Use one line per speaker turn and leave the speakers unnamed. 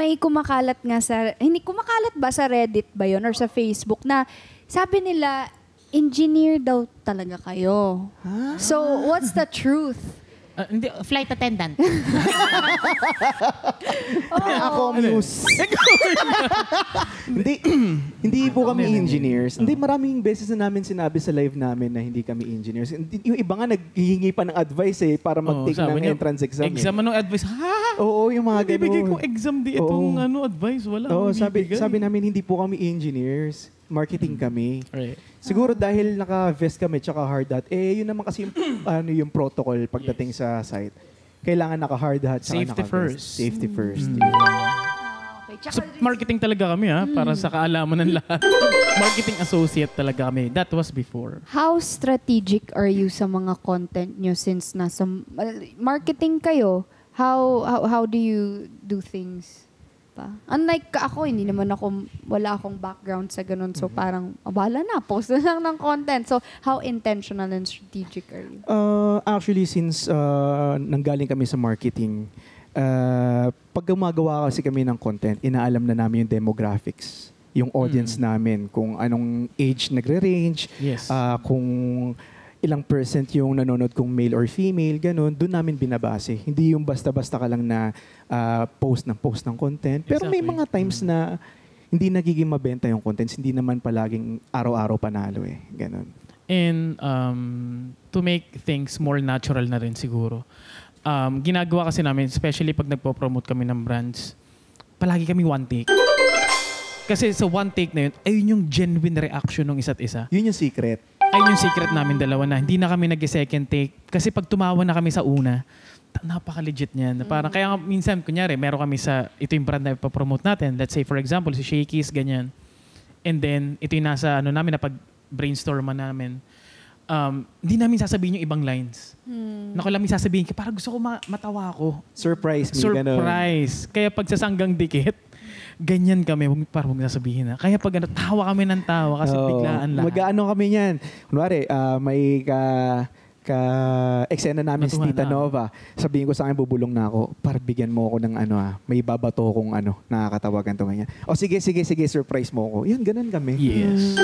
may kumakalat nga sa, hindi kumakalat ba sa Reddit ba yun or sa Facebook na sabi nila, engineer daw talaga kayo. So, what's the truth?
Hindi, flight attendant.
Ako, Muse. Hindi po kami engineers. Hindi, maraming beses na namin sinabi sa live namin na hindi kami engineers. Yung iba nga naghihingi pa ng advice para mag-take ng entrance exam.
Exam, anong advice? Ha?
Oo, yung mga ganun.
Ibigay kong exam di itong advice. Wala.
Oo, sabi namin hindi po kami engineers. Marketing kami.
Right.
Siguro dahil naka-vest kami tsaka hard hat, yun naman kasi yung, yung protocol pagdating sa site. Kailangan naka-hard hat tsaka
Safety
naka-vest.
first.
Safety first.
Okay.
So, marketing talaga kami para sa kaalaman ng lahat. Marketing associate talaga kami. That was before.
How strategic are you sa mga content nyo since nasa marketing kayo? How do you do things? Unlike ako, wala akong background sa ganun. So parang, abala na, post na lang ng content. So how intentional and strategic are you?
Actually, since nanggaling kami sa marketing, pag gumagawa kasi kami ng content, inaalam na namin yung demographics. Yung audience namin, kung anong age nagre-range, kung ilang percent yung nanonood kung male or female, ganun, doon namin binabase. Hindi yung basta-basta ka lang na post ng content. Pero may mga times na hindi nagiging mabenta yung contents, hindi naman palaging araw-araw panalo ganun.
And to make things more natural na rin siguro, ginagawa kasi namin, especially pag nagpo-promote kami ng brands, palagi kami one take. Kasi sa one take na yun, ayun yung genuine reaction ng isa't isa.
Yun yung secret.
Ayun yung secret namin dalawa na hindi na kami nag-second take. Kasi pag tumawa na kami sa una, napaka-legit niyan. Parang kaya minsan, kunyari, meron kami ito yung brand na ipapromote natin. Let's say, for example, si Shakey's, ganyan. And then, ito yung nasa, namin, na pag-brainstorman namin. Hindi namin sasabihin yung ibang lines. Naku lang sasabihin, parang gusto ko matawa ako.
Surprise me,
Surprise.
Ganun.
Kaya pag sasanggang dikit, ganyan kami, parang huwag nasabihin na. Kaya pag tawa kami ng tawa kasi biglaan lahat.
Mag-ano kami yan. Kunwari, may eksena namin si Tita Nova. Sabihin ko sa akin, bubulong na ako. Para bigyan mo ako ng may babato kong nakakatawagan to ganyan. O sige, surprise mo ako. Yan, ganun kami.
Yes.